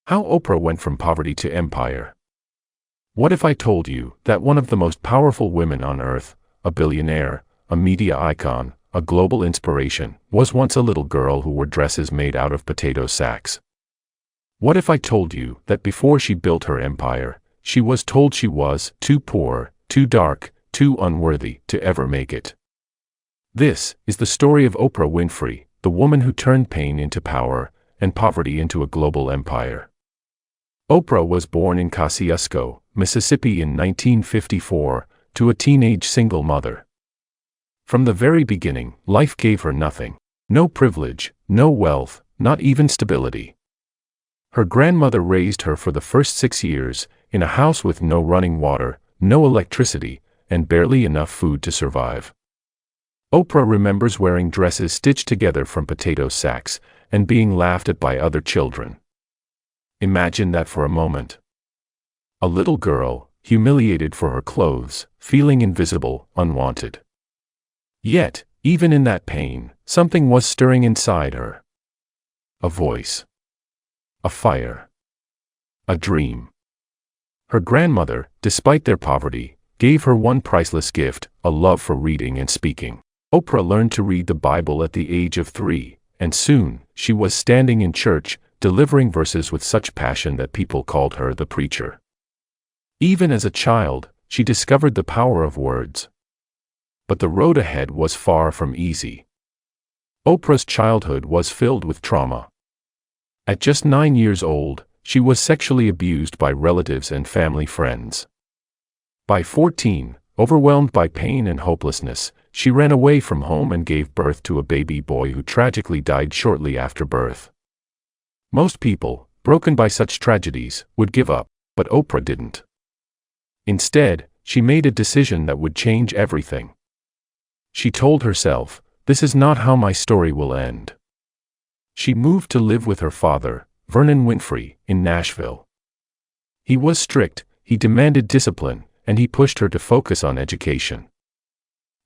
How Oprah went from poverty to empire. What if I told you that one of the most powerful women on earth, a billionaire, a media icon, a global inspiration, was once a little girl who wore dresses made out of potato sacks? What if I told you that before she built her empire, she was told she was too poor, too dark, too unworthy to ever make it? This is the story of Oprah Winfrey, the woman who turned pain into power and poverty into a global empire. Oprah was born in Kosciuszko, Mississippi in 1954, to a teenage single mother. From the very beginning, life gave her nothing. No privilege, no wealth, not even stability. Her grandmother raised her for the first 6 years, in a house with no running water, no electricity, and barely enough food to survive. Oprah remembers wearing dresses stitched together from potato sacks, and being laughed at by other children. Imagine that for a moment. A little girl, humiliated for her clothes, feeling invisible, unwanted. Yet, even in that pain, something was stirring inside her. A voice. A fire. A dream. Her grandmother, despite their poverty, gave her one priceless gift, a love for reading and speaking. Oprah learned to read the Bible at the age of 3, and soon, she was standing in church, delivering verses with such passion that people called her the preacher. Even as a child, she discovered the power of words. But the road ahead was far from easy. Oprah's childhood was filled with trauma. At just 9 years old, she was sexually abused by relatives and family friends. By 14, overwhelmed by pain and hopelessness, she ran away from home and gave birth to a baby boy who tragically died shortly after birth. Most people, broken by such tragedies, would give up, but Oprah didn't. Instead, she made a decision that would change everything. She told herself, "This is not how my story will end." She moved to live with her father, Vernon Winfrey, in Nashville. He was strict, he demanded discipline, and he pushed her to focus on education.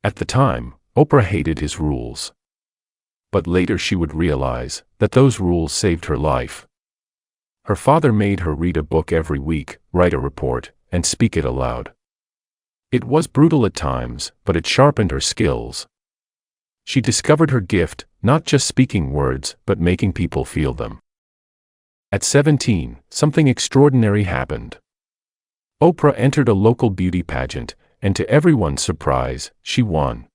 At the time, Oprah hated his rules. But later she would realize that those rules saved her life. Her father made her read a book every week, write a report, and speak it aloud. It was brutal at times, but it sharpened her skills. She discovered her gift, not just speaking words, but making people feel them. At 17, something extraordinary happened. Oprah entered a local beauty pageant, and to everyone's surprise, she won.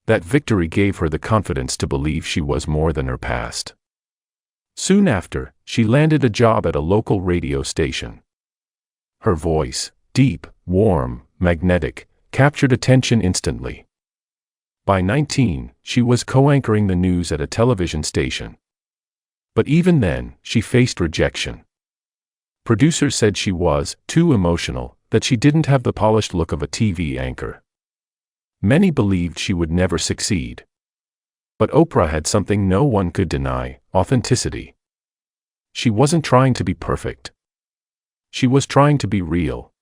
That victory gave her the confidence to believe she was more than her past. Soon after, she landed a job at a local radio station. Her voice, deep, warm, magnetic, captured attention instantly. By 19, she was co-anchoring the news at a television station. But even then, she faced rejection. Producers said she was too emotional, that she didn't have the polished look of a TV anchor. Many believed she would never succeed. But Oprah had something no one could deny: authenticity. She wasn't trying to be perfect. She was trying to be real.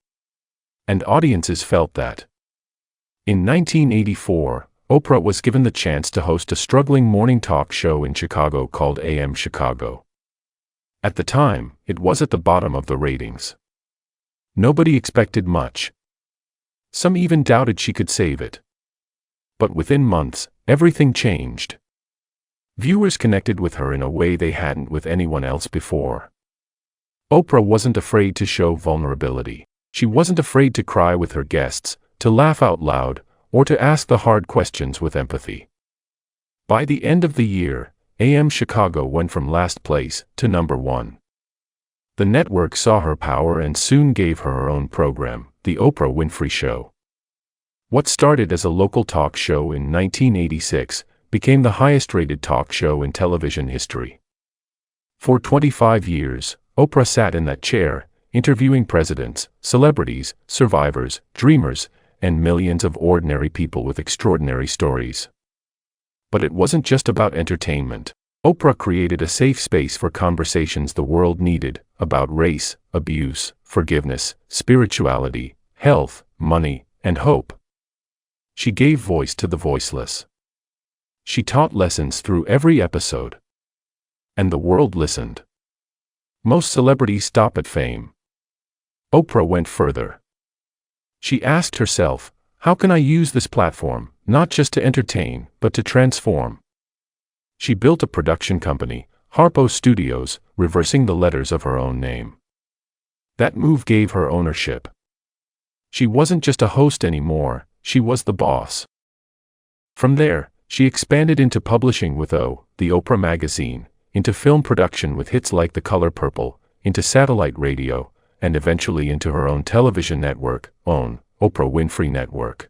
And audiences felt that. In 1984, Oprah was given the chance to host a struggling morning talk show in Chicago called AM Chicago. At the time, it was at the bottom of the ratings. Nobody expected much. Some even doubted she could save it. But within months, everything changed. Viewers connected with her in a way they hadn't with anyone else before. Oprah wasn't afraid to show vulnerability. She wasn't afraid to cry with her guests, to laugh out loud, or to ask the hard questions with empathy. By the end of the year, AM Chicago went from last place to number 1. The network saw her power and soon gave her her own program, The Oprah Winfrey Show. What started as a local talk show in 1986 became the highest-rated talk show in television history. For 25 years, Oprah sat in that chair, interviewing presidents, celebrities, survivors, dreamers, and millions of ordinary people with extraordinary stories. But it wasn't just about entertainment. Oprah created a safe space for conversations the world needed, about race, abuse, forgiveness, spirituality, health, money, and hope. She gave voice to the voiceless. She taught lessons through every episode. And the world listened. Most celebrities stop at fame. Oprah went further. She asked herself, how can I use this platform, not just to entertain, but to transform? She built a production company, Harpo Studios, reversing the letters of her own name. That move gave her ownership. She wasn't just a host anymore, she was the boss. From there, she expanded into publishing with The Oprah magazine, into film production with hits like The Color Purple, into satellite radio, and eventually into her own television network, Oprah Winfrey Network.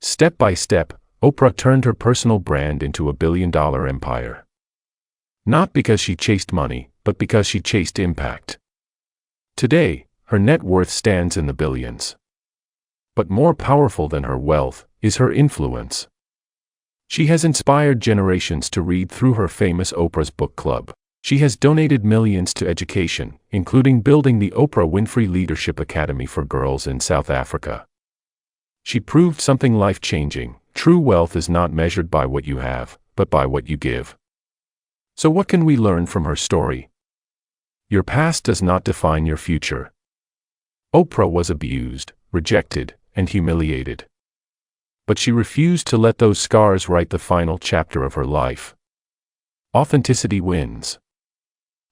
Step by step, Oprah turned her personal brand into a billion-dollar empire. Not because she chased money, but because she chased impact. Today, her net worth stands in the billions. But more powerful than her wealth is her influence. She has inspired generations to read through her famous Oprah's Book Club. She has donated millions to education, including building the Oprah Winfrey Leadership Academy for girls in South Africa. She proved something life-changing. True wealth is not measured by what you have, but by what you give. So what can we learn from her story? Your past does not define your future. Oprah was abused, rejected, and humiliated. But she refused to let those scars write the final chapter of her life. Authenticity wins.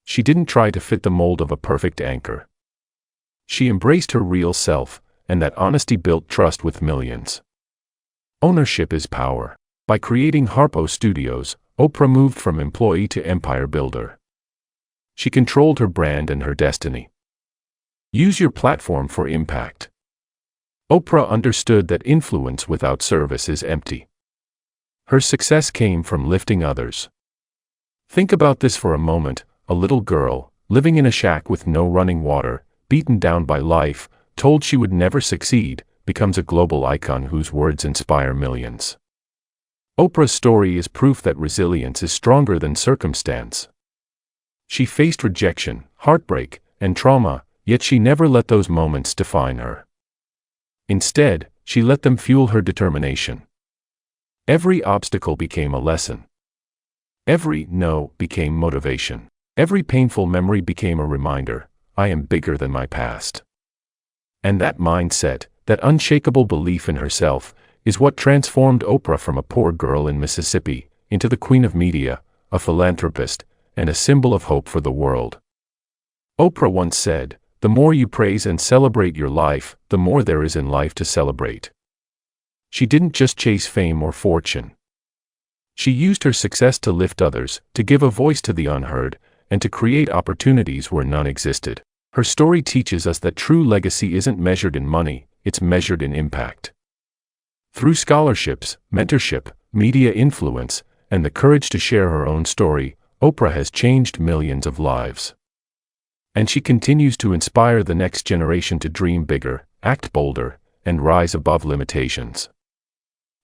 She didn't try to fit the mold of a perfect anchor. She embraced her real self, and that honesty built trust with millions. Ownership is power. By creating Harpo Studios, Oprah moved from employee to empire builder. She controlled her brand and her destiny. Use your platform for impact. Oprah understood that influence without service is empty. Her success came from lifting others. Think about this for a moment. A little girl, living in a shack with no running water, beaten down by life, told she would never succeed, becomes a global icon whose words inspire millions. Oprah's story is proof that resilience is stronger than circumstance. She faced rejection, heartbreak, and trauma, yet she never let those moments define her. Instead, she let them fuel her determination. Every obstacle became a lesson. Every no became motivation. Every painful memory became a reminder, I am bigger than my past. And that mindset, that unshakable belief in herself, is what transformed Oprah from a poor girl in Mississippi into the queen of media, a philanthropist, and a symbol of hope for the world. Oprah once said, "The more you praise and celebrate your life, the more there is in life to celebrate." She didn't just chase fame or fortune. She used her success to lift others, to give a voice to the unheard, and to create opportunities where none existed. Her story teaches us that true legacy isn't measured in money, it's measured in impact. Through scholarships, mentorship, media influence, and the courage to share her own story, Oprah has changed millions of lives. And she continues to inspire the next generation to dream bigger, act bolder, and rise above limitations.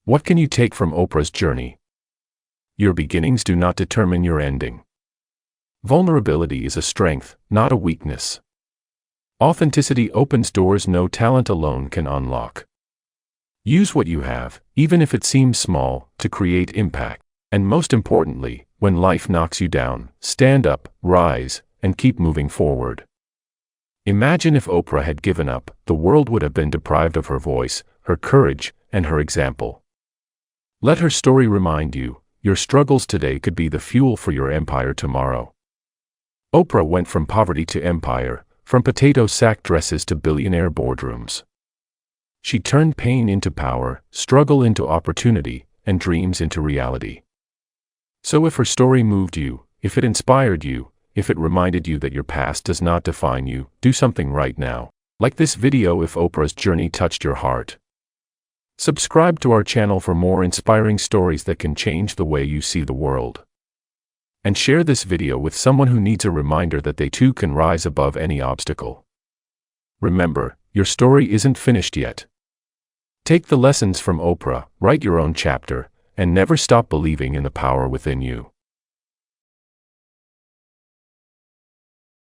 What can you take from Oprah's journey? Your beginnings do not determine your ending. Vulnerability is a strength, not a weakness. Authenticity opens doors no talent alone can unlock. Use what you have, even if it seems small, to create impact. And most importantly, when life knocks you down, stand up, rise, and keep moving forward. Imagine if Oprah had given up, the world would have been deprived of her voice, her courage, and her example. Let her story remind you, your struggles today could be the fuel for your empire tomorrow. Oprah went from poverty to empire, from potato sack dresses to billionaire boardrooms. She turned pain into power, struggle into opportunity, and dreams into reality. So if her story moved you, if it inspired you, if it reminded you that your past does not define you, do something right now. Like this video if Oprah's journey touched your heart. Subscribe to our channel for more inspiring stories that can change the way you see the world. And share this video with someone who needs a reminder that they too can rise above any obstacle. Remember, your story isn't finished yet. Take the lessons from Oprah, write your own chapter, and never stop believing in the power within you.